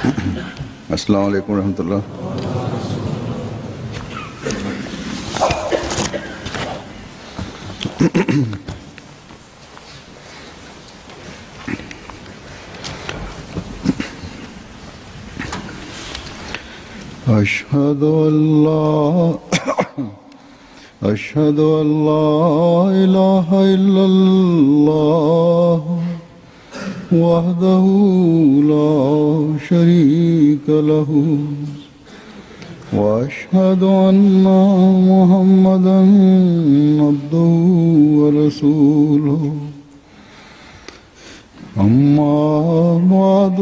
अस्सलामु अलैकुम रहमतुल्लाह। أشهد أن لا إله إلا الله وحده لا شريك له وأشهد أن محمدا عبده ورسوله أما بعد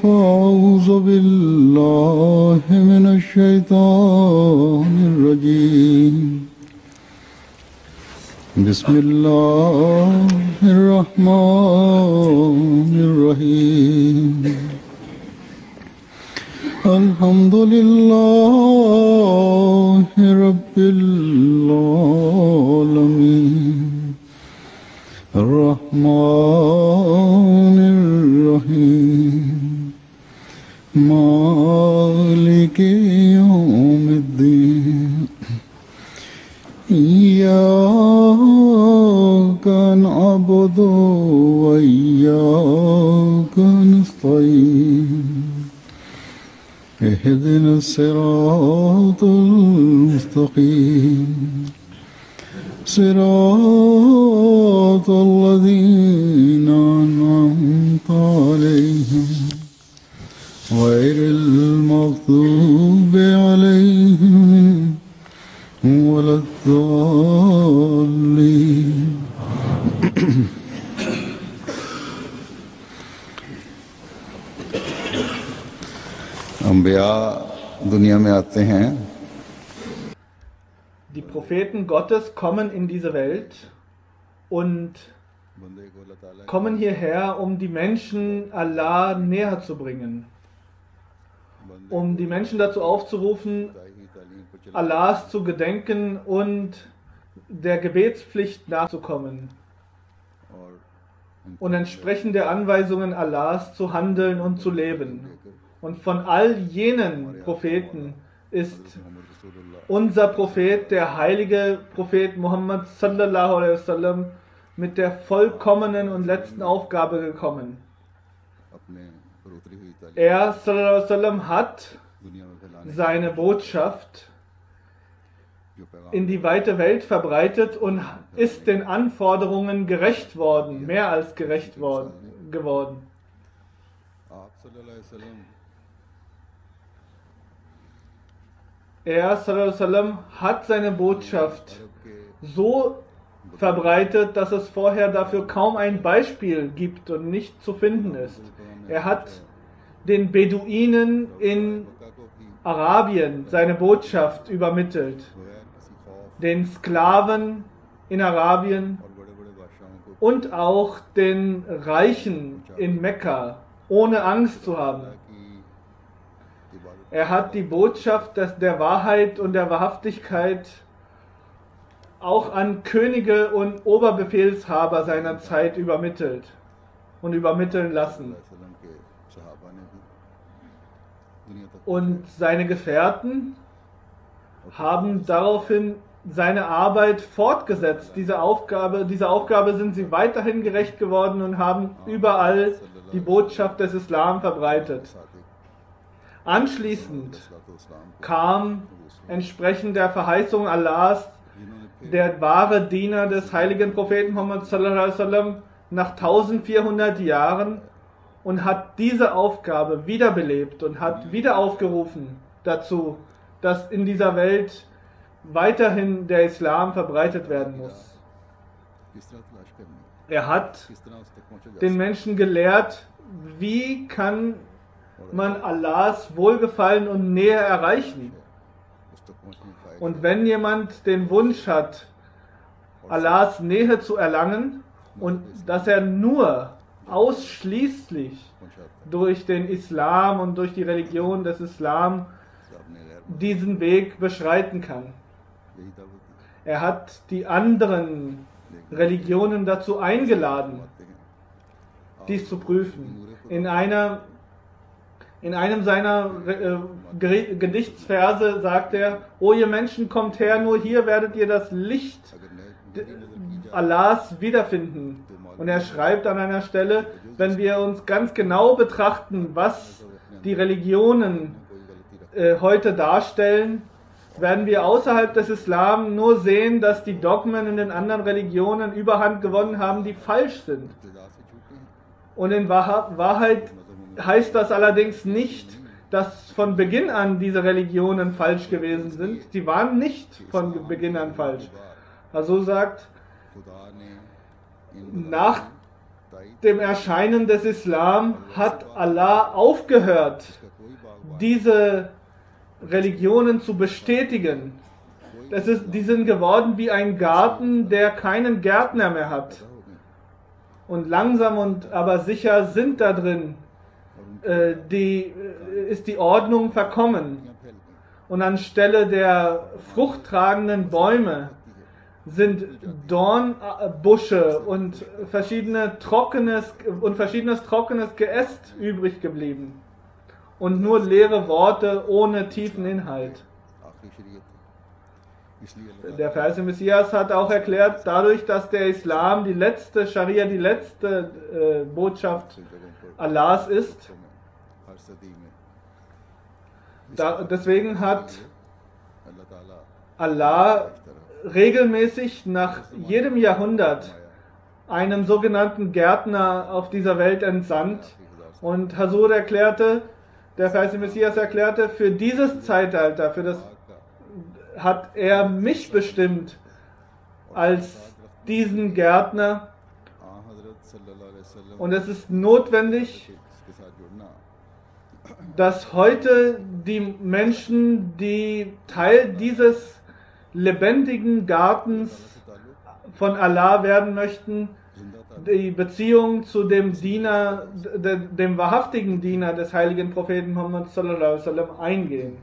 فأعوذ بالله من الشيطان الرجيم بسم الله الرحمن الرحيم الحمد لله رب العالمين الرحمن الرحيم مالك يوم الدين إياك نعبد وإياك نستعين اهدنا الصراط المستقيم صراط الذين أنعمت عليهم غير المغضوب عليهم ولا الضالين अंबिया दुनिया में आते हैं। Die Propheten Gottes kommen in diese Welt und kommen hierher, um die Menschen Allah näher zu bringen, um die Menschen dazu aufzurufen, Allahs zu gedenken und der Gebetspflicht nachzukommen und entsprechend der Anweisungen Allahs zu handeln und zu leben. Und von all jenen Propheten ist unser Prophet, der heilige Prophet Muhammad sallallahu alaihi wasallam, mit der vollkommenen und letzten Aufgabe gekommen. Er sallallahu alaihi wasallam hat seine Botschaft in die weite Welt verbreitet und ist den Anforderungen gerecht worden, mehr als gerecht geworden. Er sallallahu alaihi wasallam hat seine Botschaft so verbreitet, dass es vorher dafür kaum ein Beispiel gibt und nicht zu finden ist. Er hat den Beduinen in Arabien seine Botschaft übermittelt, den Sklaven in Arabien und auch den Reichen in Mekka, ohne Angst zu haben. Er hat die Botschaft der Wahrheit und der Wahrhaftigkeit auch an Könige und Oberbefehlshaber seiner Zeit übermittelt und übermitteln lassen. Und seine Gefährten haben daraufhin seine Arbeit fortgesetzt. Dieser Aufgabe sind sie weiterhin gerecht geworden und haben überall die Botschaft des Islam verbreitet. Anschließend kam entsprechend der Verheißung Allahs der wahre Diener des heiligen Propheten Muhammad sallallahu alaihi wasallam nach 1400 Jahren und hat diese Aufgabe wiederbelebt und hat wieder aufgerufen dazu, dass in dieser Welt weiterhin der Islam verbreitet werden muss. Er hat den Menschen gelehrt, wie kann man Allahs Wohlgefallen und Nähe erreichen. Und wenn jemand den Wunsch hat, Allahs Nähe zu erlangen und dass er nur ausschließlich durch den Islam und durch die Religion des Islam diesen Weg beschreiten kann. Er hat die anderen Religionen dazu eingeladen, dies zu prüfen. In einer In einem seiner Gedichtsverse sagt er, O ihr Menschen, kommt her, nur hier werdet ihr das Licht Allahs wiederfinden. Und er schreibt an einer Stelle, wenn wir uns ganz genau betrachten, was die Religionen heute darstellen, werden wir außerhalb des Islam nur sehen, dass die Dogmen in den anderen Religionen Überhand gewonnen haben, die falsch sind. Und in Wahrheit heißt das allerdings nicht, dass von Beginn an diese Religionen falsch gewesen sind. Sie waren nicht von Beginn an falsch. Also sagt, nach dem Erscheinen des Islam hat Allah aufgehört, diese Religionen zu bestätigen. Die sind geworden wie ein Garten, der keinen Gärtner mehr hat. Und langsam und aber sicher sind da drin, ist die Ordnung verkommen. Und anstelle der fruchttragenden Bäume sind Dornbusche und verschiedenes trockenes Geäst übrig geblieben. Und nur leere Worte ohne tiefen Inhalt. Der Vers im Messias hat auch erklärt, dadurch, dass der Islam die letzte Scharia, die letzte Botschaft Allahs ist, deswegen hat Allah regelmäßig nach jedem Jahrhundert einen sogenannten Gärtner auf dieser Welt entsandt. Und Hazur erklärte, der Vers im Messias erklärte, für dieses Zeitalter, hat er mich bestimmt als diesen Gärtner. Und es ist notwendig, dass heute die Menschen, die Teil dieses lebendigen Gartens von Allah werden möchten, die Beziehung zu dem Diener, dem wahrhaftigen Diener des heiligen Propheten Muhammad sallallahu alaihi wasallam eingehen.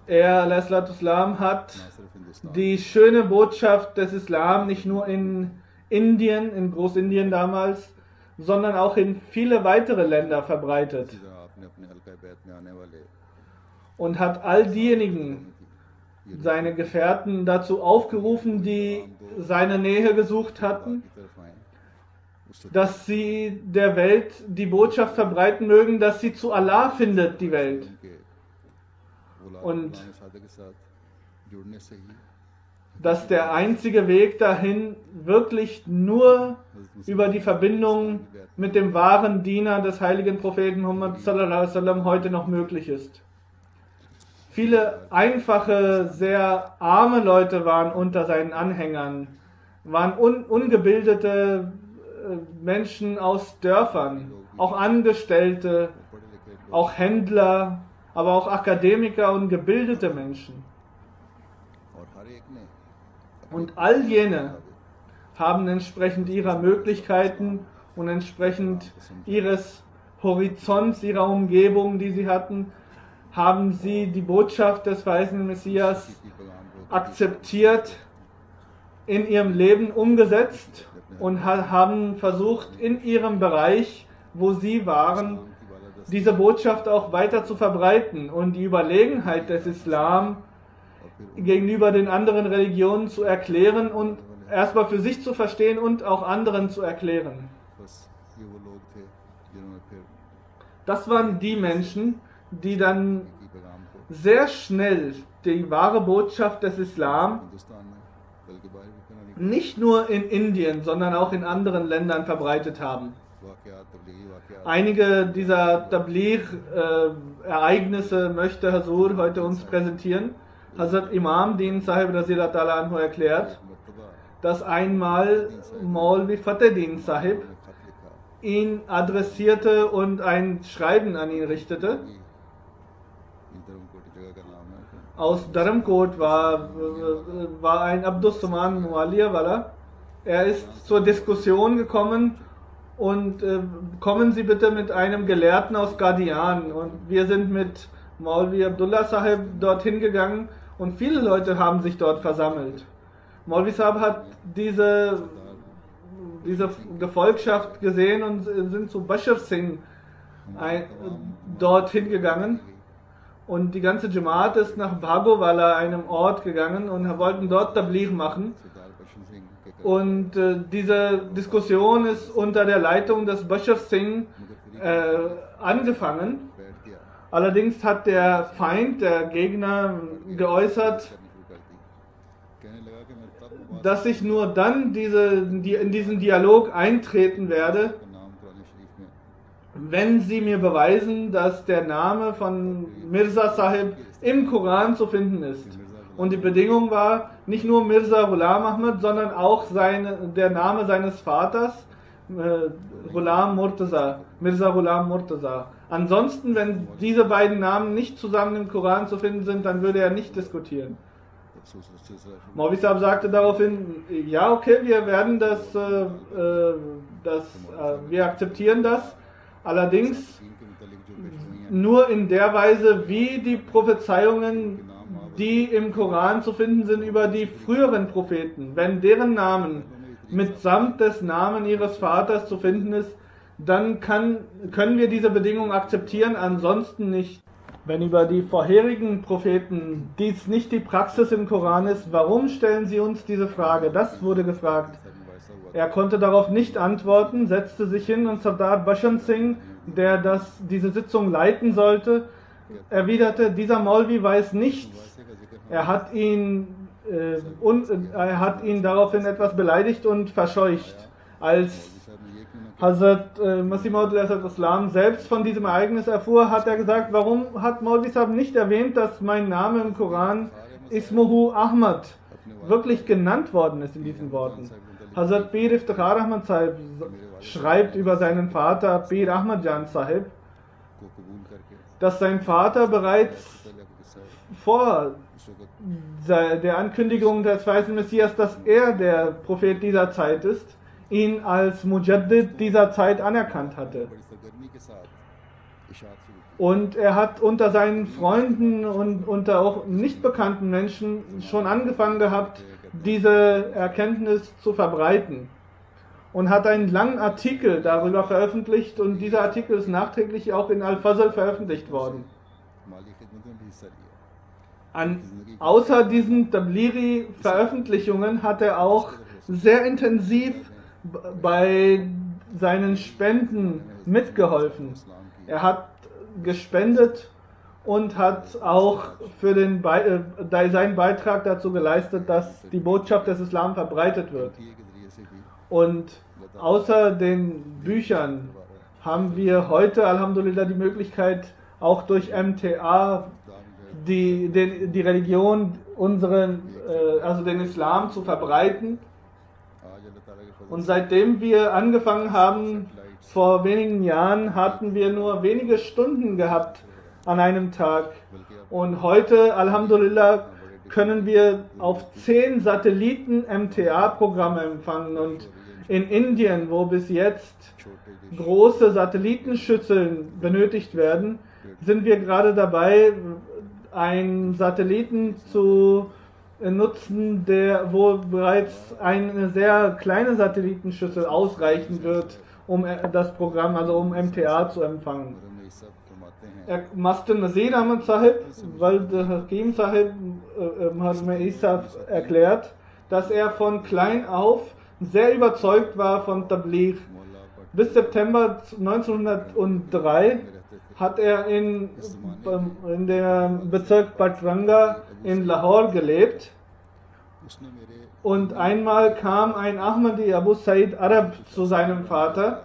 Er al-Islam hat die schöne Botschaft des Islam nicht nur in Indien, in Großindien damals, sondern auch in viele weitere Länder verbreitet. Und hat all diejenigen, seine Gefährten, dazu aufgerufen, die seine Nähe gesucht hatten, dass sie der Welt die Botschaft verbreiten mögen, dass sie zu Allah findet, die Welt. Und dass der einzige Weg dahin wirklich nur über die Verbindung mit dem wahren Diener des heiligen Propheten Muhammad sallallahu alaihi wasallam heute noch möglich ist. Viele einfache, sehr arme Leute waren unter seinen Anhängern, waren ungebildete Menschen aus Dörfern, auch Angestellte, auch Händler, aber auch Akademiker und gebildete Menschen. Und all jene haben entsprechend ihrer Möglichkeiten und entsprechend ihres Horizonts, ihrer Umgebung, die sie hatten, haben sie die Botschaft des verheißenen Messias akzeptiert, in ihrem Leben umgesetzt und haben versucht, in ihrem Bereich, wo sie waren, diese Botschaft auch weiter zu verbreiten und die Überlegenheit des Islam gegenüber den anderen Religionen zu erklären und erstmal für sich zu verstehen und auch anderen zu erklären. Das waren die Menschen, die dann sehr schnell die wahre Botschaft des Islam nicht nur in Indien, sondern auch in anderen Ländern verbreitet haben. Einige dieser Tabligh-Ereignisse möchte Hazur heute uns präsentieren. Hazrat Imam Din Sahib Radhiyallahu Ta'ala Anhu erklärt, dass einmal Maulvi Fateh Sahib ihn adressierte und ein Schreiben an ihn richtete. Aus Dharamkot war ein Abdus Saman Mualiawala. Er ist zur Diskussion gekommen und kommen Sie bitte mit einem Gelehrten aus Qadian. Und wir sind mit Maulvi Abdullah Sahib dorthin gegangen und viele Leute haben sich dort versammelt. Maulvi Sahib hat diese diese Gefolgschaft gesehen und sind zu Bashar Singh dorthin gegangen. Und die ganze Jamaat ist nach Bhagowala, einem Ort, gegangen und wollten dort Tabligh machen. Und diese Diskussion ist unter der Leitung des Bashar Singh angefangen. Allerdings hat der Feind, der Gegner, geäußert, dass ich nur dann in diesen Dialog eintreten werde, wenn sie mir beweisen, dass der Name von Mirza Sahib im Koran zu finden ist. Und die Bedingung war nicht nur Mirza Ghulam Ahmad, sondern auch der Name seines Vaters, Ghulam Murtaza, Mirza Ghulam Murtaza. Ansonsten, wenn diese beiden Namen nicht zusammen im Koran zu finden sind, dann würde er nicht diskutieren. Maulvi Sahib sagte daraufhin, ja okay, wir werden wir akzeptieren das, allerdings nur in der Weise, wie die Prophezeiungen, die im Koran zu finden sind über die früheren Propheten, wenn deren Namen mitsamt des Namen ihres Vaters zu finden ist, dann können wir diese Bedingung akzeptieren, ansonsten nicht. Wenn über die vorherigen Propheten dies nicht die Praxis im Koran ist, warum stellen Sie uns diese Frage? Das wurde gefragt. Er konnte darauf nicht antworten, setzte sich hin und Sardar Bashar Singh, der diese Sitzung leiten sollte, erwiderte, dieser Maulvi weiß nichts. Er hat ihn daraufhin etwas beleidigt und verscheucht. Als Hazrat Masih Maud Islam selbst von diesem Ereignis erfuhr, hat er gesagt, warum hat Maulvi Sahib nicht erwähnt, dass mein Name im Koran Ismuhu Ahmad wirklich genannt worden ist in diesen Worten. Hazrat Pir Iftikhar Ahmad Sahib schreibt über seinen Vater Pir Ahmad Jan Sahib, dass sein Vater bereits vor der Ankündigung des weißen Messias, dass er der Prophet dieser Zeit ist, ihn als Mujaddid dieser Zeit anerkannt hatte. Und er hat unter seinen Freunden und unter auch nicht bekannten Menschen schon angefangen gehabt, diese Erkenntnis zu verbreiten. Und hat einen langen Artikel darüber veröffentlicht und dieser Artikel ist nachträglich auch in Al-Fazl veröffentlicht worden. Außer diesen Tablighi-Veröffentlichungen hat er auch sehr intensiv bei seinen Spenden mitgeholfen. Er hat gespendet und hat auch für seinen Beitrag dazu geleistet, dass die Botschaft des Islam verbreitet wird. Und außer den Büchern haben wir heute, Alhamdulillah, die Möglichkeit, auch durch MTA die Religion, also den Islam zu verbreiten. Und seitdem wir angefangen haben, vor wenigen Jahren, hatten wir nur wenige Stunden gehabt an einem Tag. Und heute, Alhamdulillah, können wir auf 10 Satelliten MTA-Programme empfangen. Und in Indien, wo bis jetzt große Satellitenschüsseln benötigt werden, sind wir gerade dabei, einen Satelliten zu nutzen, wo bereits eine sehr kleine Satellitenschüssel ausreichen wird, um das Programm, also um MTA zu empfangen. Master Nazir Ahmad Sahib, Wald Hakim Sahib Isa erklärt, dass er von klein auf sehr überzeugt war von Tabligh. Bis September 1903 hat er in der Bezirk Patranga in Lahore gelebt. Und einmal kam ein Ahmadi, Abu Said Arab, zu seinem Vater.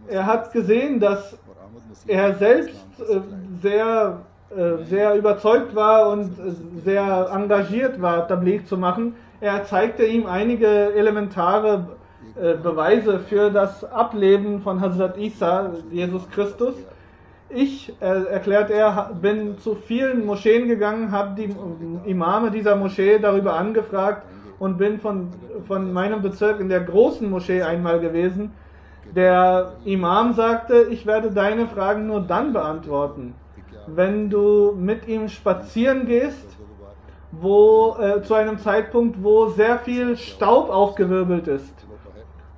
Er hat gesehen, dass er selbst sehr überzeugt war und sehr engagiert war, Tabligh zu machen. Er zeigte ihm einige elementare Beweise für das Ableben von Hazrat Isa, Jesus Christus. Ich, erklärt er, bin zu vielen Moscheen gegangen, habe die Imame dieser Moschee darüber angefragt und bin von meinem Bezirk in der großen Moschee einmal gewesen. Der Imam sagte, ich werde deine Fragen nur dann beantworten, wenn du mit ihm spazieren gehst, zu einem Zeitpunkt, wo sehr viel Staub aufgewirbelt ist.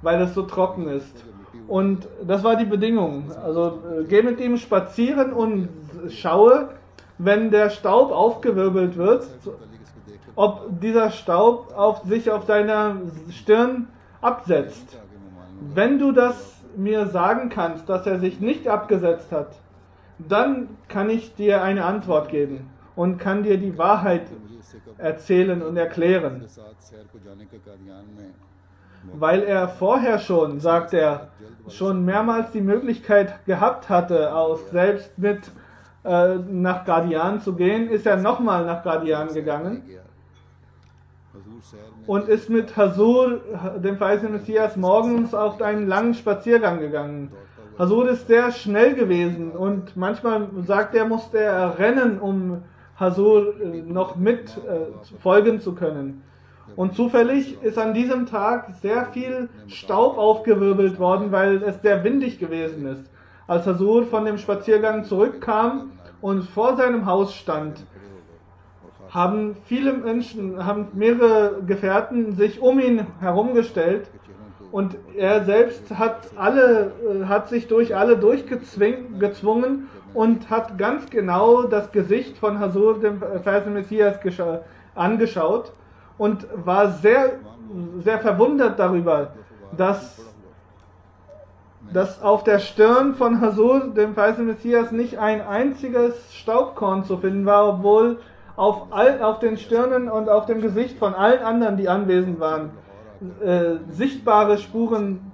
weil es so trocken ist. Und das war die Bedingung. Also geh mit ihm spazieren und schaue, wenn der Staub aufgewirbelt wird, ob dieser Staub sich auf deiner Stirn absetzt. Wenn du das mir sagen kannst, dass er sich nicht abgesetzt hat, dann kann ich dir eine Antwort geben und kann dir die Wahrheit erzählen und erklären. Weil er vorher schon, sagt er, schon mehrmals die Möglichkeit gehabt hatte, selbst mit nach Qadian zu gehen, ist er nochmal nach Qadian gegangen und ist mit Huzur, dem verheißenen Messias, morgens auf einen langen Spaziergang gegangen. Huzur ist sehr schnell gewesen und manchmal sagt er, musste er rennen, um Huzur noch mit folgen zu können. Und zufällig ist an diesem Tag sehr viel Staub aufgewirbelt worden, weil es sehr windig gewesen ist. Als Huzur von dem Spaziergang zurückkam und vor seinem Haus stand, haben viele Menschen, haben mehrere Gefährten sich um ihn herumgestellt und er selbst hat sich durch alle durchgezwungen und hat ganz genau das Gesicht von Huzur, dem verheißenen Messias, angeschaut und war sehr, sehr verwundert darüber, dass auf der Stirn von Huzur, dem verheißenen Messias, nicht ein einziges Staubkorn zu finden war, obwohl auf den Stirnen und auf dem Gesicht von allen anderen, die anwesend waren, sichtbare Spuren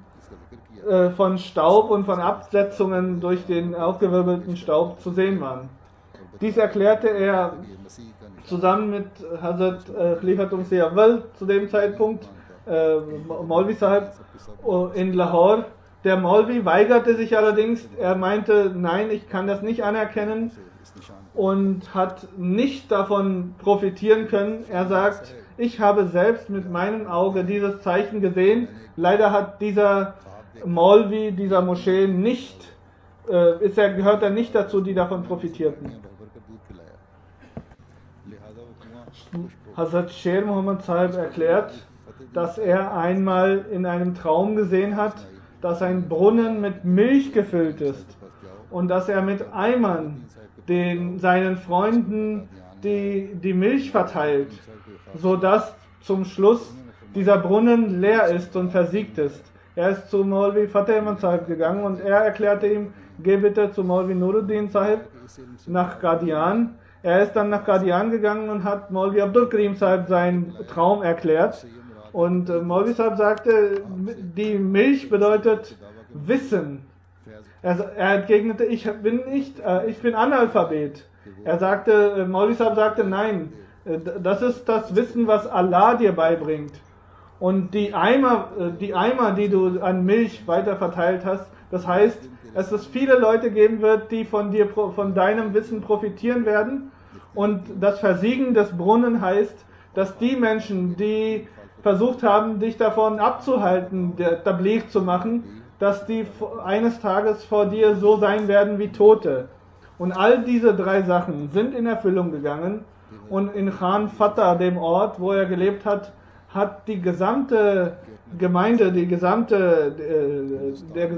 von Staub und von Absetzungen durch den aufgewirbelten Staub zu sehen waren. Dies erklärte er zusammen mit Hazrat Khalifatul Masih Awwal zu dem Zeitpunkt, Maulvi Sahib in Lahore. Der Maulvi weigerte sich allerdings, er meinte, nein, ich kann das nicht anerkennen und hat nicht davon profitieren können. Er sagt, ich habe selbst mit meinem Auge dieses Zeichen gesehen. Leider hat dieser Maulvi, dieser Moschee gehört er nicht dazu, die davon profitierten. Hazrat Sher Muhammad Sahib erklärt, dass er einmal in einem Traum gesehen hat, dass ein Brunnen mit Milch gefüllt ist und dass er mit Eimern seinen Freunden die Milch verteilt, sodass zum Schluss dieser Brunnen leer ist und versiegt ist. Er ist zu Maulvi Fateh Ahmad Sahib gegangen und er erklärte ihm, geh bitte zu Maulvi Nuruddin Sahib nach Qadian. Er ist dann nach Qadian gegangen und hat Maulvi Abdul Karim Sahib seinen Traum erklärt. Und Maulvi Sahib sagte, die Milch bedeutet Wissen. Er entgegnete, ich bin Analphabet. Maulvi Sahib sagte, nein, das ist das Wissen, was Allah dir beibringt. Und die Eimer, die du an Milch weiter verteilt hast, das heißt, dass es viele Leute geben wird, die von deinem Wissen profitieren werden. Und das Versiegen des Brunnen heißt, dass die Menschen, die versucht haben, dich davon abzuhalten, der Tabligh zu machen, dass die eines Tages vor dir so sein werden wie Tote. Und all diese 3 Sachen sind in Erfüllung gegangen. Und in Khan Fatah, dem Ort, wo er gelebt hat, hat die gesamte Gemeinde,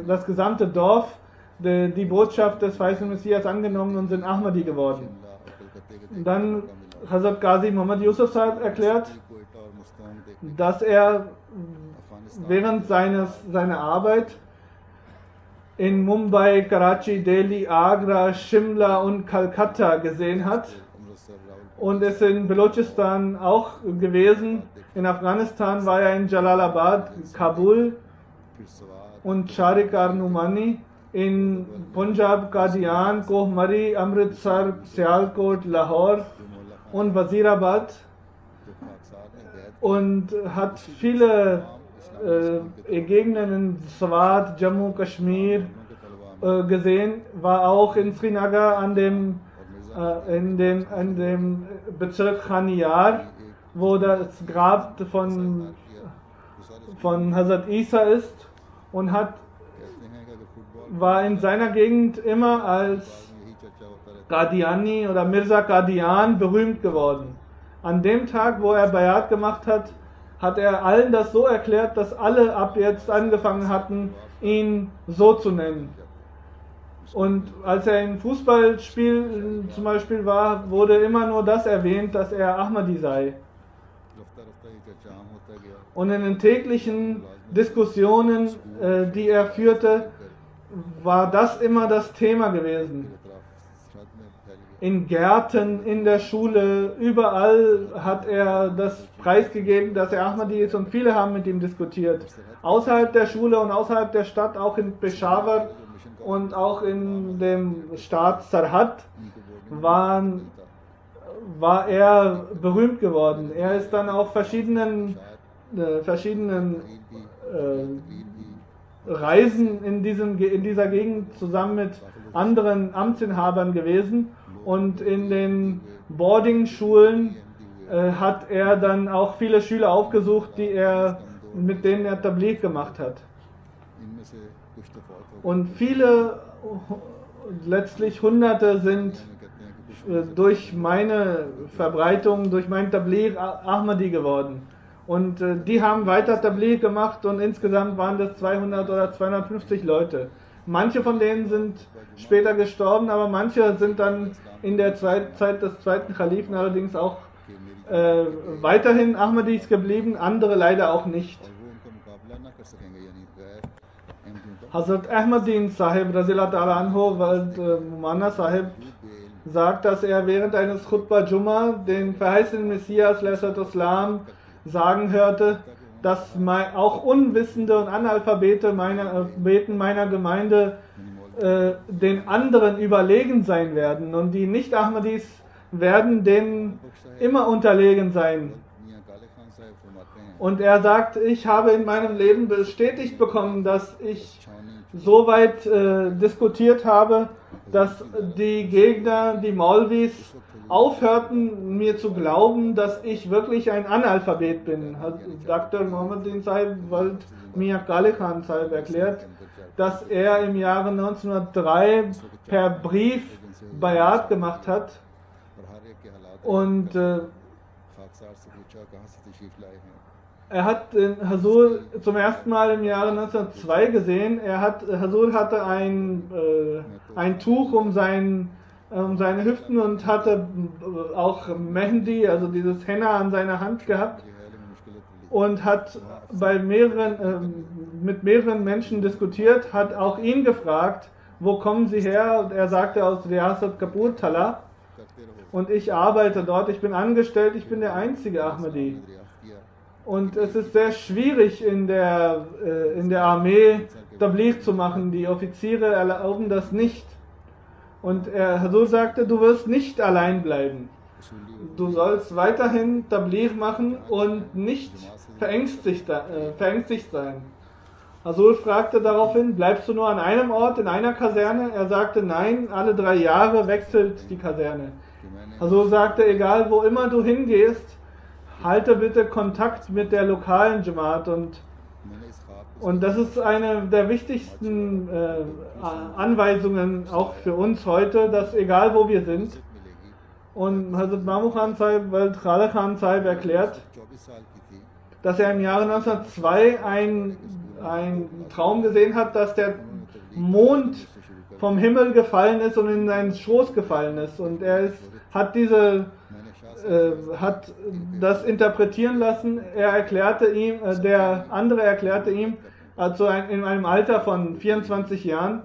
das gesamte Dorf die Botschaft des verheißenen Messias angenommen und sind Ahmadi geworden. Dann Hazrat Qazi Muhammad Yusuf Sahib erklärt, dass er während seiner Arbeit in Mumbai, Karachi, Delhi, Agra, Shimla und Calcutta gesehen hat und ist in Balochistan auch gewesen. In Afghanistan war er in Jalalabad, Kabul und Charik Numani, in Punjab, Qadian, Kohmari, Amritsar, Sialkot, Lahore und Wazirabad und hat viele Gegenden in Swat, Jammu, Kashmir gesehen, war auch in Srinagar in dem Bezirk Khaniyar, wo das Grab von Hazrat Isa ist und war in seiner Gegend immer als Qadiani oder Mirza Qadian berühmt geworden. An dem Tag, wo er Bayat gemacht hat, hat er allen das so erklärt, dass alle ab jetzt angefangen hatten, ihn so zu nennen. Und als er im Fußballspiel zum Beispiel war, wurde immer nur das erwähnt, dass er Ahmadi sei. Und in den täglichen Diskussionen, die er führte, war das immer das Thema gewesen. In Gärten, in der Schule, überall hat er das preisgegeben, dass er Ahmadi ist, und viele haben mit ihm diskutiert. Außerhalb der Schule und außerhalb der Stadt, auch in Peshawar und auch in dem Staat Sarhad, war er berühmt geworden. Er ist dann auf verschiedenen Reisen in dieser Gegend zusammen mit anderen Amtsinhabern gewesen, und in den Boarding-Schulen hat er dann auch viele Schüler aufgesucht, mit denen er Tabligh gemacht hat. Und viele, letztlich Hunderte, sind durch meine Verbreitung, durch mein Tabligh Ahmadi geworden. Und die haben weiter Tabligh gemacht, und insgesamt waren das 200 oder 250 Leute. Manche von denen sind später gestorben, aber manche sind dann in der Zeit des zweiten Khalifen allerdings auch weiterhin Ahmadis geblieben, andere leider auch nicht. Hazrat Ahmadin Sahib Razillah Ta'ala Anhu, Mumana Sahib, sagt, dass er während eines Khutbah Jumma den verheißenen Messias Islam sagen hörte, dass auch Unwissende und Analphabeten meiner Gemeinde den anderen überlegen sein werden, und die Nicht-Ahmadis werden denen immer unterlegen sein. Und er sagt, ich habe in meinem Leben bestätigt bekommen, dass ich so weit diskutiert habe, dass die Gegner, die Maulvis, aufhörten, mir zu glauben, dass ich wirklich ein Analphabet bin. Dr. Muhammadin Sahib Wald Mia Kale Khan Sahib erklärt, dass er im Jahre 1903 per Brief Bayat gemacht hat, und er hat den Hazur zum ersten Mal im Jahre 1902 gesehen. Hazur hatte ein Tuch um seine Hüften und hatte auch Mehndi, also dieses Henna, an seiner Hand gehabt, und hat mit mehreren Menschen diskutiert, hat auch ihn gefragt, wo kommen Sie her? Und er sagte, aus Riyasat Kapurthala, und ich arbeite dort, ich bin angestellt, ich bin der einzige Ahmadi. Und es ist sehr schwierig in der Armee Tabligh zu machen, die Offiziere erlauben das nicht. Und Hazur sagte, du wirst nicht allein bleiben. Du sollst weiterhin Tabligh machen und nicht verängstigt sein. Hazur fragte daraufhin, bleibst du nur an einem Ort, in einer Kaserne? Er sagte, nein, alle 3 Jahre wechselt die Kaserne. Hazur sagte, egal wo immer du hingehst, halte bitte Kontakt mit der lokalen Jamaat, und das ist eine der wichtigsten Anweisungen auch für uns heute, dass egal wo wir sind. Und Hazrat Mamu Khan Sahib Wald Khala Khan Sahib erklärt, dass er im Jahre 1902 einen Traum gesehen hat, dass der Mond vom Himmel gefallen ist und in seinen Schoß gefallen ist, und er hat das interpretieren lassen. Der andere erklärte ihm, also in einem Alter von 24 Jahren,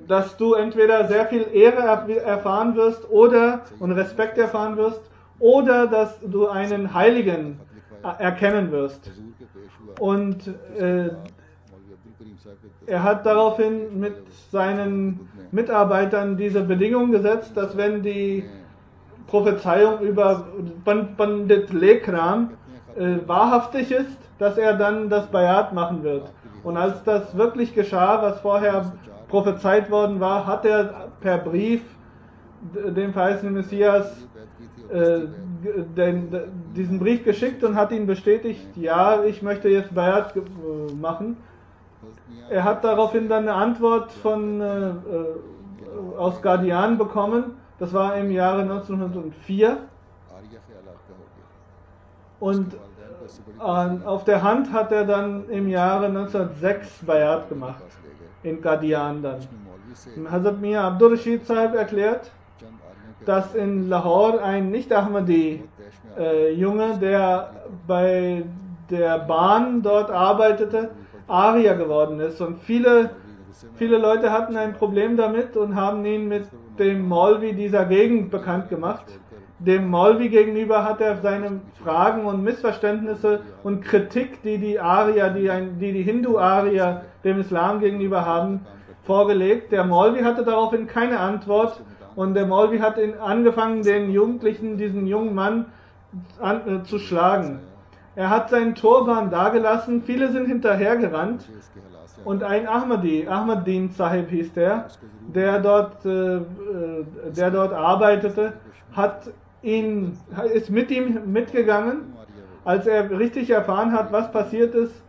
dass du entweder sehr viel Ehre erfahren wirst und Respekt erfahren wirst, oder dass du einen Heiligen erkennen wirst. Und er hat daraufhin mit seinen Mitarbeitern diese Bedingung gesetzt, dass wenn die Prophezeiung über Pandit Lekram wahrhaftig ist, dass er dann das Bayat machen wird. Und als das wirklich geschah, was vorher prophezeit worden war, hat er per Brief dem verheißenen Messias diesen Brief geschickt und hat ihn bestätigt, ja, ich möchte jetzt Bayat machen. Er hat daraufhin dann eine Antwort aus Guardian bekommen. Das war im Jahre 1904. Und auf der Hand hat er dann im Jahre 1906 Bayat gemacht, in Qadian dann. Hazrat Mian Abdul Rashid Sahib erklärt, dass in Lahore ein Nicht-Ahmadi Junge, der bei der Bahn dort arbeitete, Arier geworden ist. Und viele Leute hatten ein Problem damit und haben ihn mit dem Maulvi dieser Gegend bekannt gemacht. Dem Maulvi gegenüber hat er seine Fragen und Missverständnisse und Kritik, die die Arier, die Hindu-Arier dem Islam gegenüber haben, vorgelegt. Der Maulvi hatte daraufhin keine Antwort und der Maulvi hat angefangen, den Jugendlichen, diesen jungen Mann zu schlagen. Er hat seinen Turban dagelassen, viele sind hinterhergerannt und ein Ahmadi, Ahmaddin Sahib hieß der dort arbeitete, ist mit ihm mitgegangen. Als er richtig erfahren hat, was passiert ist,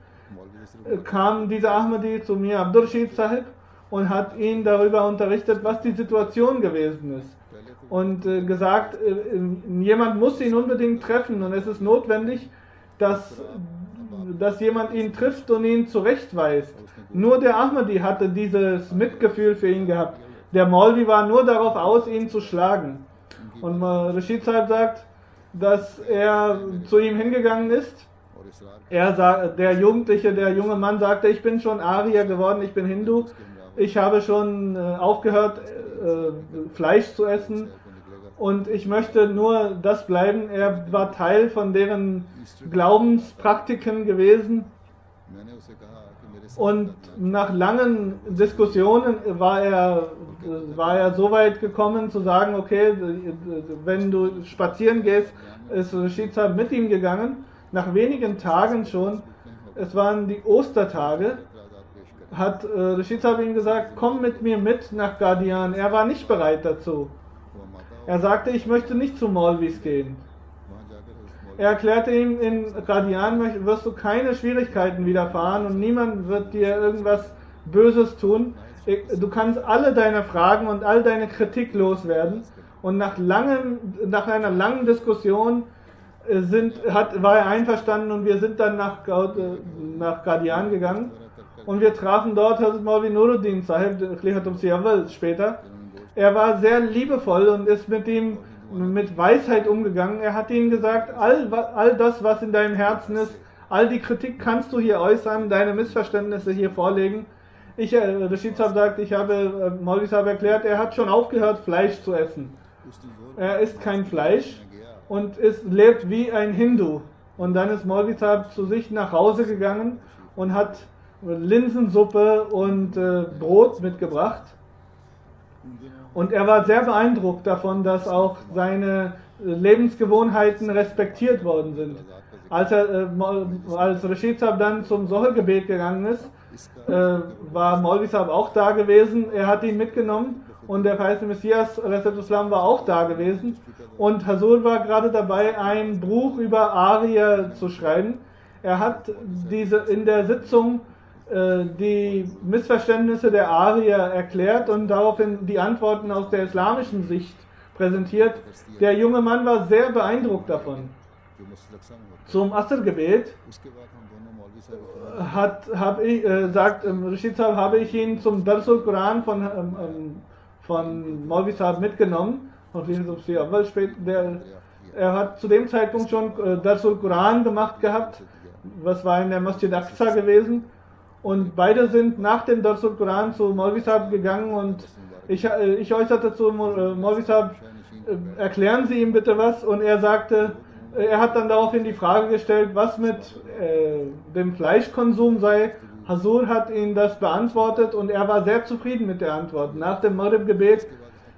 kam dieser Ahmadi zu mir, Abdul Rashid Sahib, und hat ihn darüber unterrichtet, was die Situation gewesen ist. Und gesagt, jemand muss ihn unbedingt treffen und es ist notwendig, dass jemand ihn trifft und ihn zurechtweist. Nur der Ahmadi hatte dieses Mitgefühl für ihn gehabt. Der Maulvi war nur darauf aus, ihn zu schlagen. Und Rashid Sahib sagt, dass er zu ihm hingegangen ist. Der junge Mann sagte, ich bin schon Arier geworden, ich bin Hindu. Ich habe schon aufgehört, Fleisch zu essen. Und ich möchte nur das bleiben. Er war Teil von deren Glaubenspraktiken gewesen. Und nach langen Diskussionen war er so weit gekommen zu sagen, okay, wenn du spazieren gehst, ist Rashid Sahib mit ihm gegangen. Nach wenigen Tagen schon, es waren die Ostertage, hat Rashid Sahib ihm gesagt, komm mit mir mit nach Qadian. Er war nicht bereit dazu. Er sagte, ich möchte nicht zu Maulvis gehen. Er erklärte ihm, in Qadian wirst du keine Schwierigkeiten widerfahren und niemand wird dir irgendwas Böses tun. Du kannst alle deine Fragen und all deine Kritik loswerden. Und nach einer langen Diskussion war er einverstanden und wir sind dann nach Qadian gegangen. Und wir trafen dort Hazrat Maulvi Nuruddin Sahib, Khalifatum Siawal später. Er war sehr liebevoll und ist mit ihm mit Weisheit umgegangen. Er hat ihm gesagt, all das, was in deinem Herzen ist, all die Kritik kannst du hier äußern, deine Missverständnisse hier vorlegen. Rashid Sahib sagt, ich habe Maulvi Sahib erklärt, er hat schon aufgehört, Fleisch zu essen. Er isst kein Fleisch und lebt wie ein Hindu. Und dann ist Maulvi Sahib zu sich nach Hause gegangen und hat Linsensuppe und Brot mitgebracht. Und er war sehr beeindruckt davon, dass auch seine Lebensgewohnheiten respektiert worden sind. Als Rashid Sahib dann zum Sohel-Gebet gegangen ist, war Maulvi Sahib auch da gewesen. Er hat ihn mitgenommen und der verheißene Messias Islam war auch da gewesen. Und Hazur war gerade dabei, ein Buch über Arier zu schreiben. Er hat in der Sitzung die Missverständnisse der Arier erklärt und daraufhin die Antworten aus der islamischen Sicht präsentiert. Der junge Mann war sehr beeindruckt davon. Zum Asr-Gebet sagt Rashid Sahib, habe ich ihn zum Darsul Quran von Maulvi Sahib mitgenommen. Er hat zu dem Zeitpunkt schon Darsul Quran gemacht gehabt, was war in der Masjid Aqsa gewesen. Und beide sind nach dem Darsul Quran zu Maulvi Sahib gegangen und ich äußerte zu Maulvi Sahib, erklären Sie ihm bitte was. Und er sagte, er hat dann daraufhin die Frage gestellt, was mit dem Fleischkonsum sei. Hazur hat ihn das beantwortet und er war sehr zufrieden mit der Antwort. Nach dem Maghrib-Gebet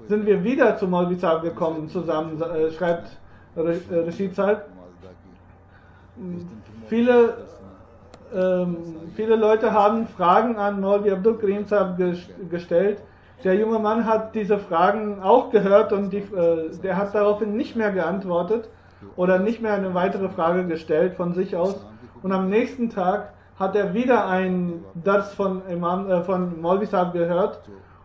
sind wir wieder zu Maulvi Sahib gekommen zusammen, schreibt Rashid Sahib. Viele Leute haben Fragen an Maulvi Abdul Karim Sahib gestellt. Der junge Mann hat diese Fragen auch gehört und der hat daraufhin nicht mehr geantwortet oder nicht mehr eine weitere Frage gestellt von sich aus. Und am nächsten Tag hat er wieder ein Dars von Maulvi Sahib gehört.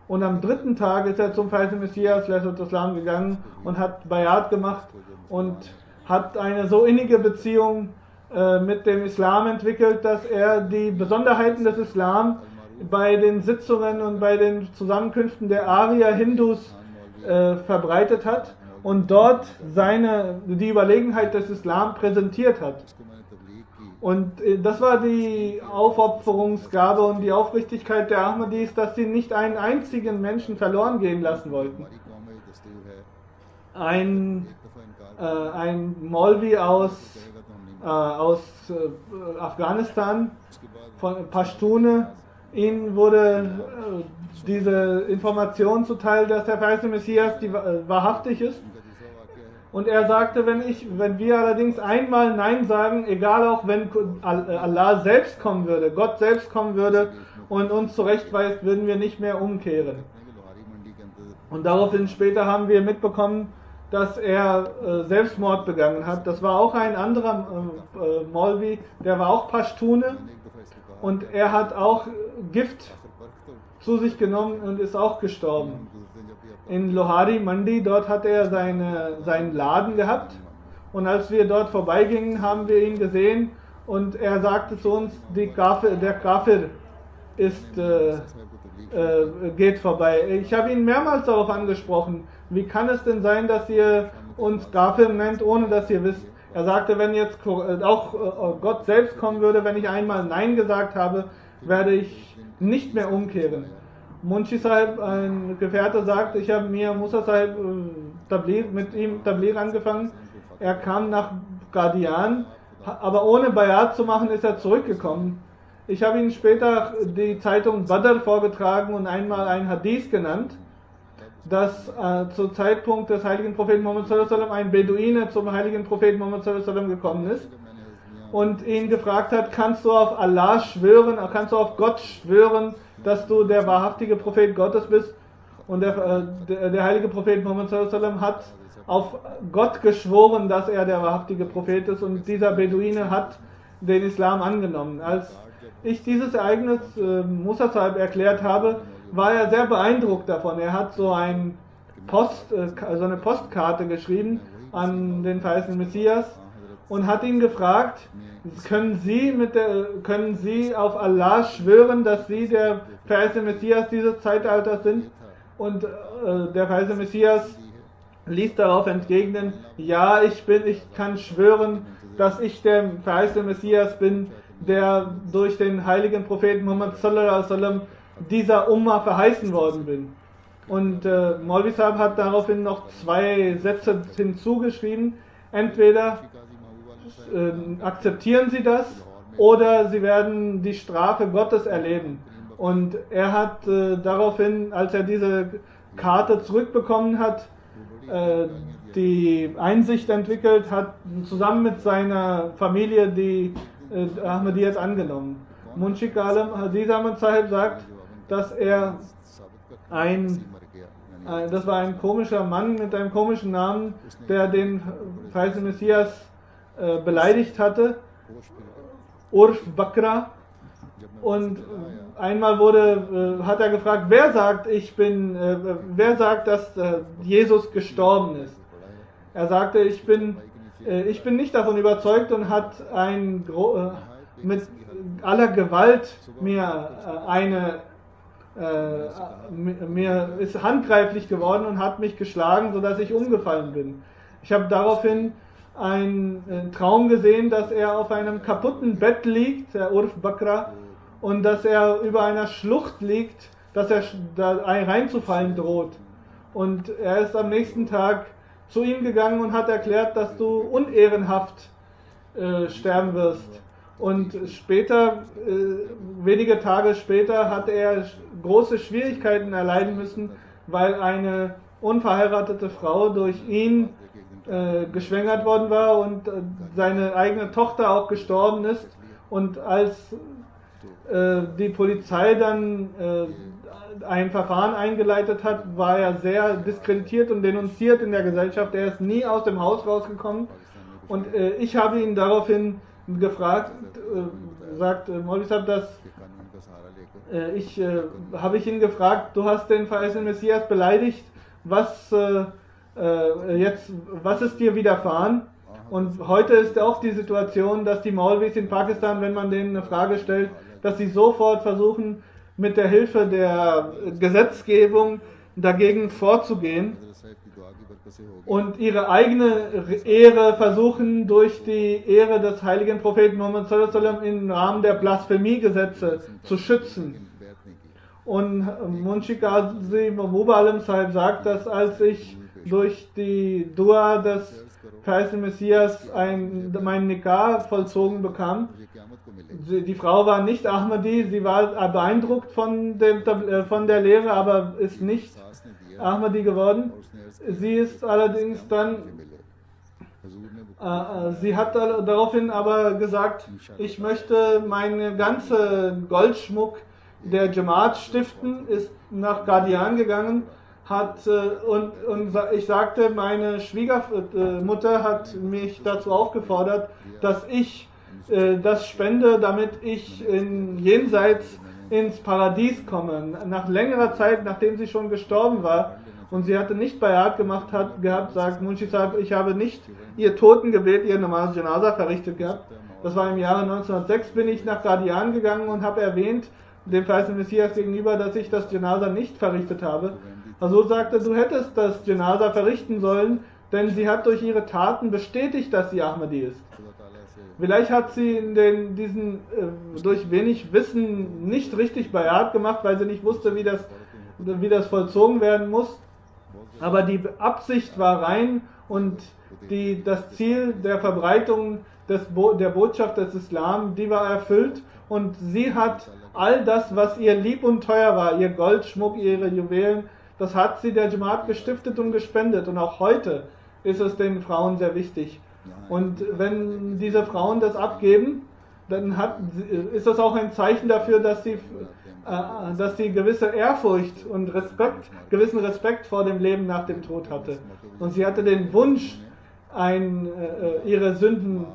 Und am dritten Tag ist er zum verheißenen Messias Islam gegangen und hat Bayat gemacht und hat eine so innige Beziehung mit dem Islam entwickelt, dass er die Besonderheiten des Islam bei den Sitzungen und bei den Zusammenkünften der Arya-Hindus verbreitet hat und dort die Überlegenheit des Islam präsentiert hat. Und das war die Aufopferungsgabe und die Aufrichtigkeit der Ahmadis, dass sie nicht einen einzigen Menschen verloren gehen lassen wollten. Ein Maulvi aus Afghanistan, von Pashtune, ihnen wurde diese Information zuteil, dass der verheißene Messias wahrhaftig ist. Und er sagte, wenn wir allerdings einmal Nein sagen, egal auch wenn Allah selbst kommen würde, Gott selbst kommen würde und uns zurechtweist, würden wir nicht mehr umkehren. Und daraufhin später haben wir mitbekommen, dass er Selbstmord begangen hat. Das war auch ein anderer Maulvi, der war auch Pashtune und er hat auch Gift zu sich genommen und ist auch gestorben. In Lohari Mandi, dort hat er seinen Laden gehabt und als wir dort vorbeigingen, haben wir ihn gesehen und er sagte zu uns, der Kafir geht vorbei. Ich habe ihn mehrmals darauf angesprochen, wie kann es denn sein, dass ihr uns Kafir nennt, ohne dass ihr wisst. Er sagte, wenn jetzt auch Gott selbst kommen würde, wenn ich einmal Nein gesagt habe, werde ich nicht mehr umkehren. Munshi Sahib, ein Gefährte, sagt, ich habe mir Musa Sahib mit ihm Tabligh angefangen. Er kam nach Qadian, aber ohne Bayat zu machen, ist er zurückgekommen. Ich habe ihm später die Zeitung Badr vorgetragen und einmal ein Hadith genannt, dass zum Zeitpunkt des heiligen Propheten Muhammad sallallahu alaihi wasallam ein Beduine zum heiligen Propheten Muhammad sallallahu alaihi wasallam gekommen ist und ihn gefragt hat, kannst du auf Allah schwören, kannst du auf Gott schwören, dass du der wahrhaftige Prophet Gottes bist? Und der heilige Prophet Muhammad sallallahu alaihi wasallam hat auf Gott geschworen, dass er der wahrhaftige Prophet ist und dieser Beduine hat den Islam angenommen. Als ich dieses Ereignis Musa Sahib erklärt habe, war er sehr beeindruckt davon. Er hat so eine Postkarte geschrieben an den verheißenen Messias und hat ihn gefragt, können Sie auf Allah schwören, dass Sie der verheißene Messias dieses Zeitalters sind? Und der verheißene Messias ließ darauf entgegnen, ja, ich kann schwören, dass ich der verheißene Messias bin, der durch den heiligen Propheten Muhammad sallallahu alaihi wasallam dieser Umma verheißen worden bin. Und Maulvi Sahib hat daraufhin noch 2 Sätze hinzugeschrieben. Entweder akzeptieren Sie das oder Sie werden die Strafe Gottes erleben. Und er hat daraufhin, als er diese Karte zurückbekommen hat, die Einsicht entwickelt, hat zusammen mit seiner Familie die Ahmadiyyat angenommen. Munshi Alam Aziz Ahmad Sahib sagt, dass das war ein komischer Mann mit einem komischen Namen, der den verheißenen Messias beleidigt hatte, Urf Bakra. Und einmal hat er gefragt, wer sagt, dass Jesus gestorben ist? Er sagte, ich bin nicht davon überzeugt und hat mit aller Gewalt mir ist handgreiflich geworden und hat mich geschlagen, sodass ich umgefallen bin. Ich habe daraufhin einen Traum gesehen, dass er auf einem kaputten Bett liegt, der Urf Bakra, und dass er über einer Schlucht liegt, dass er da reinzufallen droht. Und er ist am nächsten Tag zu ihm gegangen und hat erklärt, dass du unehrenhaft sterben wirst. Und später, wenige Tage später, hat er große Schwierigkeiten erleiden müssen, weil eine unverheiratete Frau durch ihn geschwängert worden war und seine eigene Tochter auch gestorben ist. Und als die Polizei dann ein Verfahren eingeleitet hat, war er sehr diskreditiert und denunziert in der Gesellschaft. Er ist nie aus dem Haus rausgekommen. Und ich habe ihn daraufhin gefragt, sagt Maulvi Sahib, habe ich ihn gefragt, du hast den verheißenen Messias beleidigt, was ist dir widerfahren? Und heute ist auch die Situation, dass die Maulvis in Pakistan, wenn man denen eine Frage stellt, dass sie sofort versuchen, mit der Hilfe der Gesetzgebung dagegen vorzugehen und ihre eigene Ehre versuchen, durch die Ehre des heiligen Propheten Muhammad sallallahu alaihi wasallam im Rahmen der Blasphemiegesetze zu schützen. Und Munshi Qazi Mahbub Alam Sahib sagt, dass als ich durch die Dua des verheißenen Messias mein Nikah vollzogen bekam, die Frau war nicht Ahmadi, sie war beeindruckt von der Lehre, aber ist nicht Ahmadi geworden. Sie ist allerdings dann, sie hat daraufhin aber gesagt, ich möchte meinen ganzen Goldschmuck der Jamaat stiften, ist nach Qadian gegangen, und ich sagte, meine Schwiegermutter hat mich dazu aufgefordert, dass ich das spende, damit ich jenseits ins Paradies komme. Nach längerer Zeit, nachdem sie schon gestorben war und sie hatte nicht Bayat gehabt, sagt Munshi Sahib, ich habe nicht ihr Totengebet, ihr Namaz Janaza verrichtet gehabt. Das war im Jahre 1906, bin ich nach Qadian gegangen und habe erwähnt, dem verheißenen Messias gegenüber, dass ich das Janaza nicht verrichtet habe. Also sagte, du hättest das Janaza verrichten sollen, denn sie hat durch ihre Taten bestätigt, dass sie Ahmadi ist. Vielleicht hat sie durch wenig Wissen nicht richtig Bayat gemacht, weil sie nicht wusste, wie das vollzogen werden muss. Aber die Absicht war rein und das Ziel der Verbreitung der Botschaft des Islam, die war erfüllt. Und sie hat all das, was ihr lieb und teuer war, ihr Goldschmuck, ihre Juwelen, das hat sie der Jamaat gestiftet und gespendet. Und auch heute ist es den Frauen sehr wichtig. Und wenn diese Frauen das abgeben, dann ist das auch ein Zeichen dafür, dass sie gewisse Ehrfurcht und gewissen Respekt vor dem Leben nach dem Tod hatte. Und sie hatte den Wunsch, ihre Sünden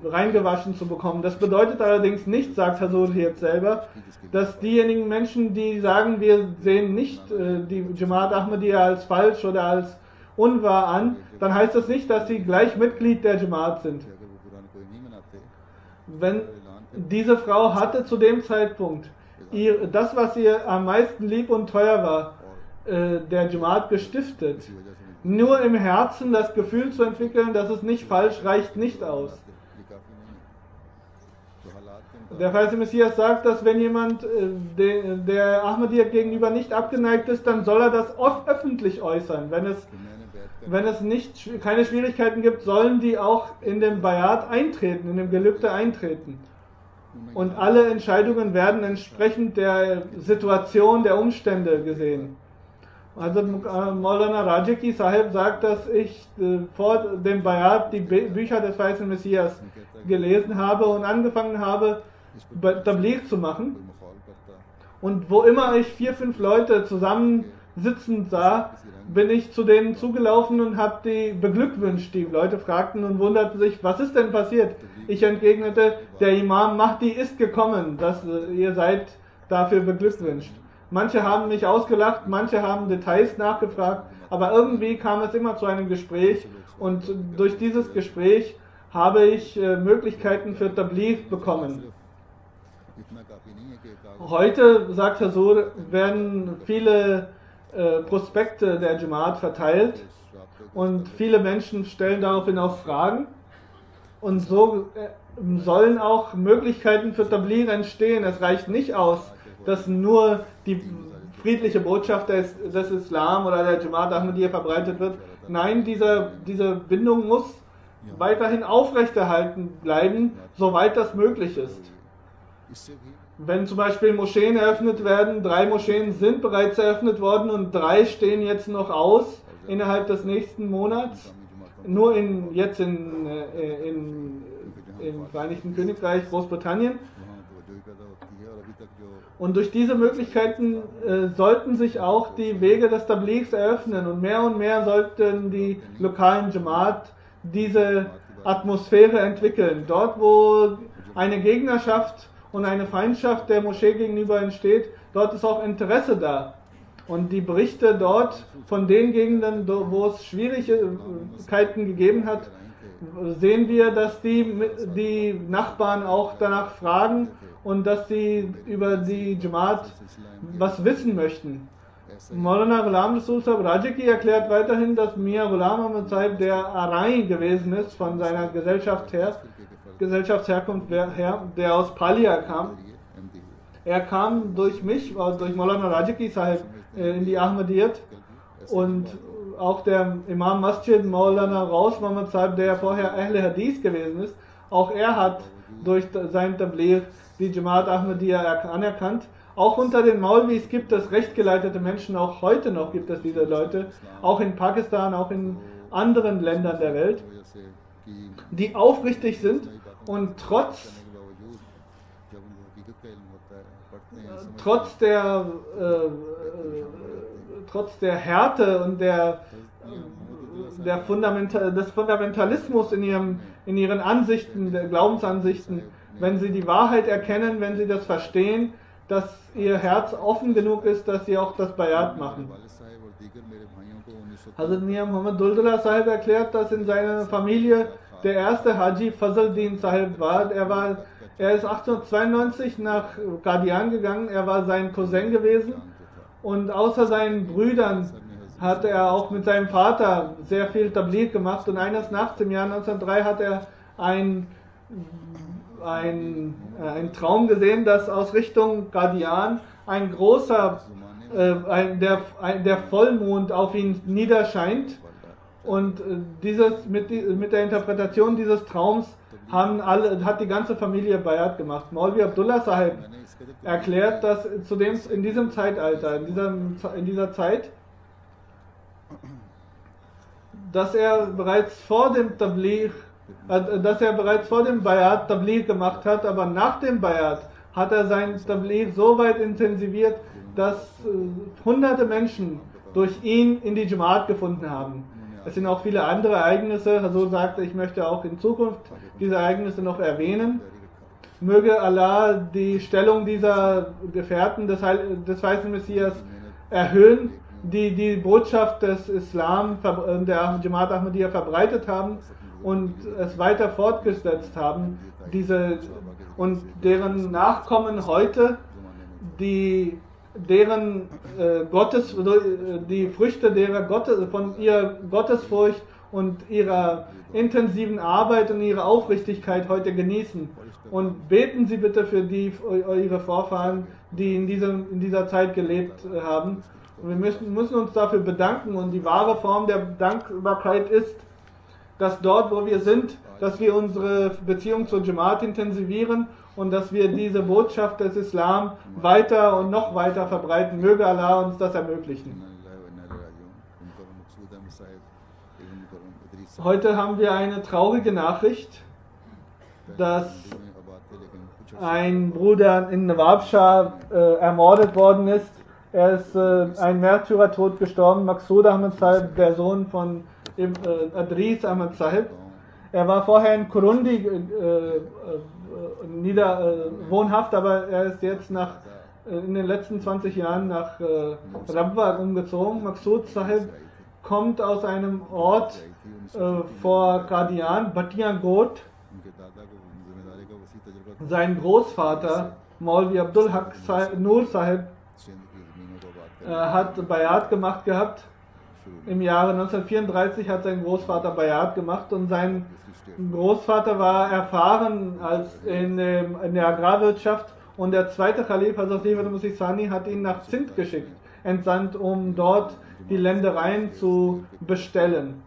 reingewaschen zu bekommen. Das bedeutet allerdings nicht, sagt Hazur jetzt selber, dass diejenigen Menschen, die sagen, wir sehen nicht die Jamaat Ahmadiyya als falsch oder als unwahr an, dann heißt das nicht, dass sie gleich Mitglied der Jamaat sind. Wenn diese Frau hatte zu dem Zeitpunkt das, was ihr am meisten lieb und teuer war, der Jamaat gestiftet. Nur im Herzen das Gefühl zu entwickeln, dass es nicht falsch, reicht nicht aus. Der verheißene Messias sagt, dass wenn jemand der Ahmadiyya gegenüber nicht abgeneigt ist, dann soll er das öffentlich äußern. Wenn es keine Schwierigkeiten gibt, sollen die auch in dem Bayat eintreten, in dem Gelübde eintreten. Und alle Entscheidungen werden entsprechend der Situation, der Umstände gesehen. Also Maulana Rajaki Sahib sagt, dass ich vor dem Bayat die Bücher des verheißenen Messias gelesen habe und angefangen habe, Tabligh zu machen. Und wo immer ich 4, 5 Leute zusammen sitzend sah, bin ich zu denen zugelaufen und habe die beglückwünscht. Die Leute fragten und wunderten sich, was ist denn passiert? Ich entgegnete, der Imam Mahdi ist gekommen, dass ihr seid dafür beglückwünscht. Manche haben mich ausgelacht, manche haben Details nachgefragt, aber irgendwie kam es immer zu einem Gespräch und durch dieses Gespräch habe ich Möglichkeiten für Tabligh bekommen. Heute, sagt Hazur, werden viele Prospekte der Jamaat verteilt und viele Menschen stellen daraufhin auch Fragen und so sollen auch Möglichkeiten für Tabligh entstehen. Es reicht nicht aus, dass nur die friedliche Botschaft des Islam oder der Jamaat Ahmadiyya verbreitet wird. Nein, diese Bindung muss weiterhin aufrechterhalten bleiben, soweit das möglich ist. Wenn zum Beispiel Moscheen eröffnet werden, 3 Moscheen sind bereits eröffnet worden und 3 stehen jetzt noch aus innerhalb des nächsten Monats, nur im Vereinigten Königreich, Großbritannien. Und durch diese Möglichkeiten sollten sich auch die Wege des Tablighs eröffnen und mehr sollten die lokalen Jamaat diese Atmosphäre entwickeln. Dort, wo eine Gegnerschaft und eine Feindschaft der Moschee gegenüber entsteht, dort ist auch Interesse da. Und die Berichte dort von den Gegenden, wo es Schwierigkeiten gegeben hat, sehen wir, dass die Nachbarn auch danach fragen und dass sie über die Jamaat was wissen möchten. Maulana Ghulam Rasul Sahib Rajaki erklärt weiterhin, dass Mia Ghulam Ahmad Sahib der Arai gewesen ist von seiner Gesellschaftsherkunft her, der aus Palia kam. Er kam durch mich, durch Maulana Rajaki Sahib in die Ahmadiyyat, und auch der Imam Masjid Maulana Raus Muhammad Sahib, der vorher Ahle Hadith gewesen ist, auch er hat durch sein Tabligh die Jamaat Ahmadiyya anerkannt. Auch unter den Maulvis gibt es rechtgeleitete Menschen, auch heute noch gibt es diese Leute, auch in Pakistan, auch in anderen Ländern der Welt, die aufrichtig sind und trotz der Härte und des Fundamentalismus in ihren Ansichten, der Glaubensansichten, wenn sie die Wahrheit erkennen, wenn sie das verstehen, dass ihr Herz offen genug ist, dass sie auch das Bayat machen. Hazrat Mia Muhammad Duldullah Sahib erklärt, dass in seiner Familie der erste Haji Fazl-Din Sahib war. Er ist 1892 nach Qadian gegangen, er war sein Cousin gewesen, und außer seinen Brüdern hat er auch mit seinem Vater sehr viel Tabligh gemacht, und eines Nachts im Jahr 1903 hat er einen Traum gesehen, dass aus Richtung Qadian ein großer, der Vollmond auf ihn niederscheint, und mit der Interpretation dieses Traums hat die ganze Familie Bayat gemacht. Maulvi Abdullah Sahib erklärt, dass in diesem Zeitalter, in dieser Zeit, dass er bereits vor dem Bayat Tabligh gemacht hat, aber nach dem Bayat hat er sein Tabligh so weit intensiviert, dass hunderte Menschen durch ihn in die Jamaat gefunden haben. Es sind auch viele andere Ereignisse. Hazur sagte, ich möchte auch in Zukunft diese Ereignisse noch erwähnen. Möge Allah die Stellung dieser Gefährten des Weißen Messias erhöhen, die die Botschaft des Islam, der Jamaat Ahmadiyya verbreitet haben und es weiter fortgesetzt haben, und deren Nachkommen heute, die Früchte von ihrer Gottesfurcht und ihrer intensiven Arbeit und ihrer Aufrichtigkeit heute genießen. Und beten Sie bitte für ihre Vorfahren, die in dieser Zeit gelebt haben. Und wir müssen uns dafür bedanken, und die wahre Form der Dankbarkeit ist, dass dort, wo wir sind, dass wir unsere Beziehung zur Jamaat intensivieren und dass wir diese Botschaft des Islam weiter und noch weiter verbreiten. Möge Allah uns das ermöglichen. Heute haben wir eine traurige Nachricht, dass ein Bruder in Nawabshah ermordet worden ist. Er ist ein Märtyrertod gestorben. Maqsood Ahmad Sahib, der Sohn von Adris Ahmad Sahib. Er war vorher in Kurundi wohnhaft, aber er ist jetzt in den letzten 20 Jahren nach Rabwa umgezogen. Maqsood Sahib kommt aus einem Ort vor Qadian, Batiyan Got. Sein Großvater, Maulvi Abdul Haq Nur Sahib, hat Bayat gemacht gehabt. Im Jahre 1934 hat sein Großvater Bayat gemacht, und sein Großvater war erfahren in der Agrarwirtschaft, und der zweite Khalif, Hazrat Musih Sani, hat ihn nach Sindh entsandt, um dort die Ländereien zu bestellen.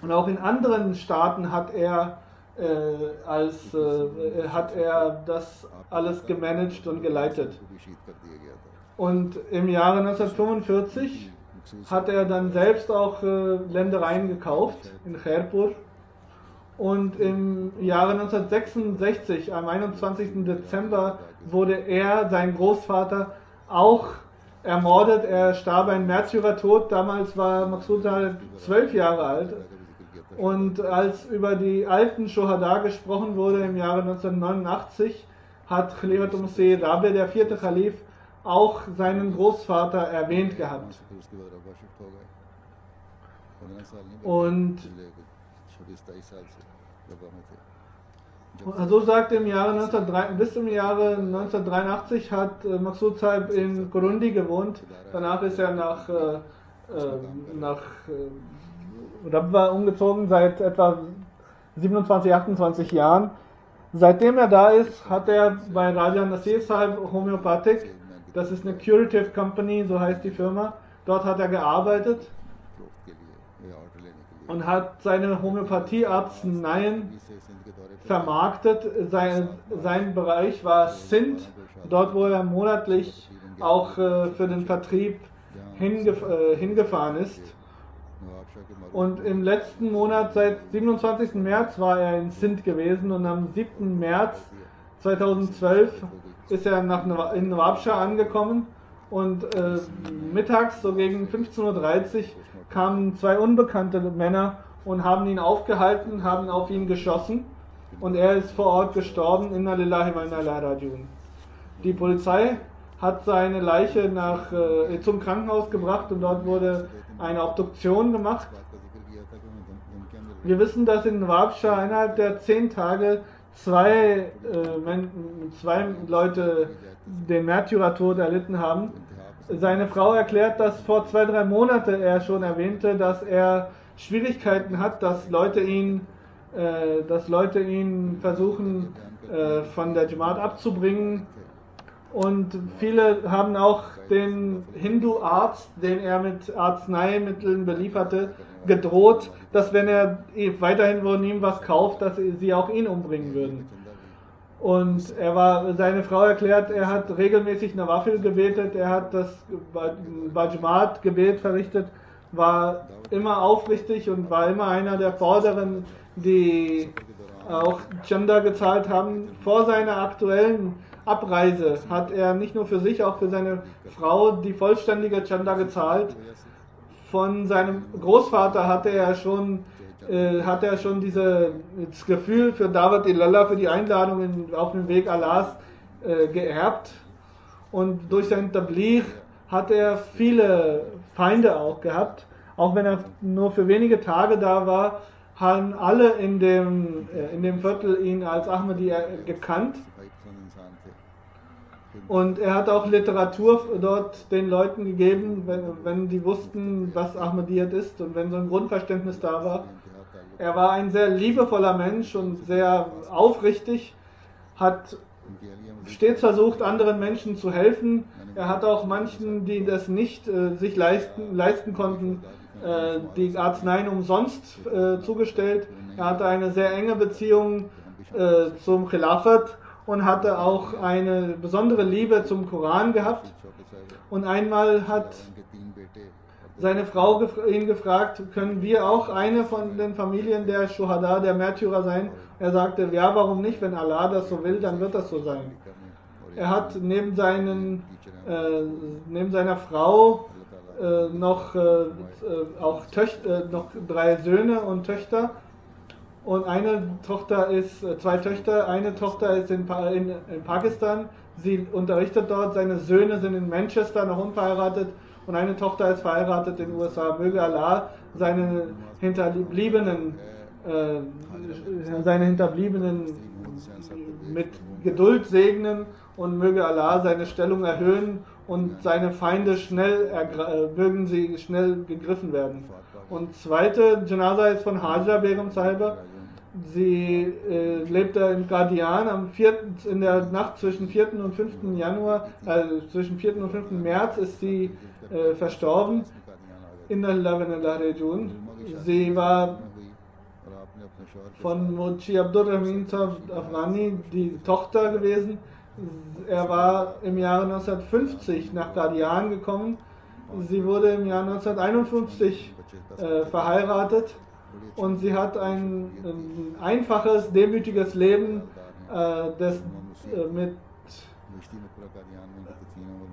Und auch in anderen Staaten hat er das alles gemanagt und geleitet. Und im Jahre 1945 hat er dann selbst auch Ländereien gekauft in Khairpur. Und im Jahre 1966, am 21. Dezember, wurde sein Großvater, auch ermordet. Er starb einen Märtyrertod. Damals war Maqsood 12 Jahre alt. Und als über die alten Shuhada gesprochen wurde im Jahre 1989, hat Khalifatul Masih Rabi, der vierte Khalif, auch seinen Großvater erwähnt gehabt. Und So sagt im Jahre 1903, bis zum Jahre 1983 hat Maqsood Sahib in Kurundi gewohnt. Danach ist er nach Rabwa umgezogen, seit etwa 27, 28 Jahren. Seitdem er da ist, hat er bei Raja Nasir Sahib Homöopathik, das ist eine Curative Company, so heißt die Firma, dort hat er gearbeitet und hat seine Homöopathie-Arzneien vermarktet. Sein Bereich war Sindh, dort wo er monatlich auch für den Vertrieb hingefahren ist. Und im letzten Monat, seit 27. März, war er in Sindh gewesen und am 7. März 2012 ist er in Nawabshah angekommen und mittags, so gegen 15:30 Uhr, kamen zwei unbekannte Männer und haben ihn aufgehalten, haben auf ihn geschossen und er ist vor Ort gestorben. Inna lillahi wa inna ilaihi rajiun. Die Polizei hat seine Leiche zum Krankenhaus gebracht und dort wurde eine Obduktion gemacht. Wir wissen, dass in Nawabshah innerhalb der 10 Tage zwei Leute den Märtyrertod erlitten haben. Seine Frau erklärt, dass vor 2-3 Monaten er schon erwähnte, dass er Schwierigkeiten hat, dass Leute ihn versuchen von der Jamaat abzubringen. Und viele haben auch den Hindu-Arzt, den er mit Arzneimitteln belieferte, gedroht, dass wenn er weiterhin von ihm was kauft, dass sie auch ihn umbringen würden. Und seine Frau erklärt, er hat regelmäßig Nawafil gebetet, er hat das Bajmat-Gebet verrichtet, war immer aufrichtig und war immer einer der Vorderen, die auch Chanda gezahlt haben. Vor seiner aktuellen Abreise hat er nicht nur für sich, auch für seine Frau die vollständige Chanda gezahlt. Von seinem Großvater hatte er schon dieses Gefühl für Dawat Ilallah, für die Einladung auf dem Weg Allahs geerbt. Und durch sein Tabligh hat er viele Feinde auch gehabt. Auch wenn er nur für wenige Tage da war, haben alle in dem Viertel ihn als Ahmadi gekannt. Und er hat auch Literatur dort den Leuten gegeben, wenn die wussten, was Ahmadiyyat ist und wenn so ein Grundverständnis da war. Er war ein sehr liebevoller Mensch und sehr aufrichtig, hat stets versucht, anderen Menschen zu helfen. Er hat auch manchen, die das nicht sich leisten konnten, die Arzneien umsonst zugestellt. Er hatte eine sehr enge Beziehung zum Khilafat und hatte auch eine besondere Liebe zum Koran gehabt. Und einmal hat seine Frau ihn gefragt, können wir auch eine von den Familien der Shuhada, der Märtyrer sein? Er sagte, ja, warum nicht? Wenn Allah das so will, dann wird das so sein. Er hat neben seiner Frau noch 3 Söhne und Töchter. Und zwei Töchter, eine Tochter ist in Pakistan, sie unterrichtet dort, seine Söhne sind in Manchester noch unverheiratet und eine Tochter ist verheiratet in den USA. Möge Allah seine Hinterbliebenen mit Geduld segnen und möge Allah seine Stellung erhöhen und seine Feinde mögen sie schnell gegriffen werden. Und zweite Janaza ist von Haja Begum Sahiba. Sie lebte in Qadian in der Nacht zwischen 4. und 5. Januar, zwischen 4. und 5. März ist sie verstorben. Inna lillahi wa inna ilaihi rajiun. Sie war von Mochi Abdur Rahim Afghani die Tochter gewesen. Er war im Jahre 1950 nach Qadian gekommen. Sie wurde im Jahr 1951 verheiratet und sie hat ein einfaches, demütiges Leben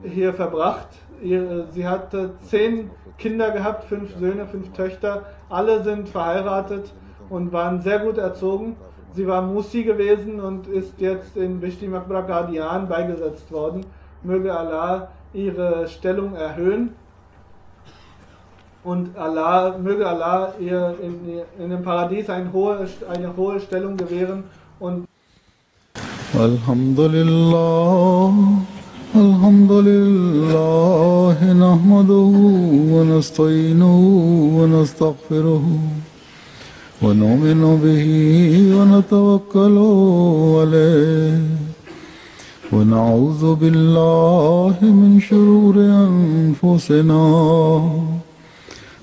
hier verbracht. Sie hatte 10 Kinder gehabt, 5 Söhne, 5 Töchter. Alle sind verheiratet und waren sehr gut erzogen. Sie war Musi gewesen und ist jetzt in Bishti Maqbara Qadian beigesetzt worden. Möge Allah ihre Stellung erhöhen. Und Allah, möge Allah ihr in dem Paradies eine hohe Stellung gewähren. Und Alhamdulillah, Alhamdulillah, nahmaduhu wa nasta'inuhu wa nastaghfiruhu wa nu'minu bihi wa natawakkalu alayhi wa na'udhu billahi min shururi anfusina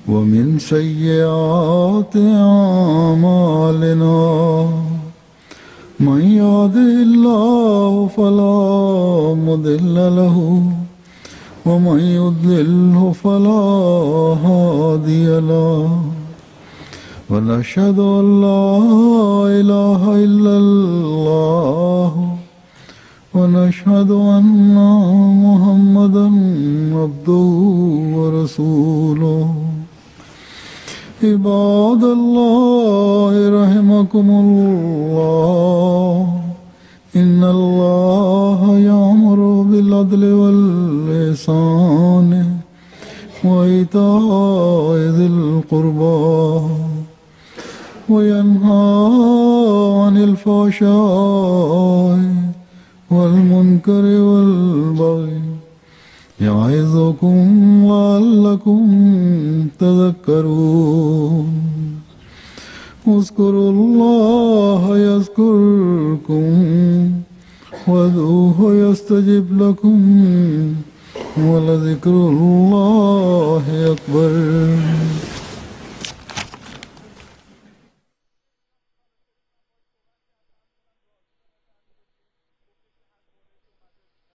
ومن سيئات أعمالنا من يهده الله فلا مضل له ومن يضلله فلا هادي له ونشهد أن لا إله إلا الله ونشهد أن محمدا عبده ورسوله عباد الله رحمكم الله إن الله يأمر بالعدل والإحسان وإيتاء ذي القربى وينهى عن الفحشاء والمنكر والبغي يعظكم لعلكم تذكرون اذكروا الله يذكركم وادعوه يستجب لكم ولذكر الله أكبر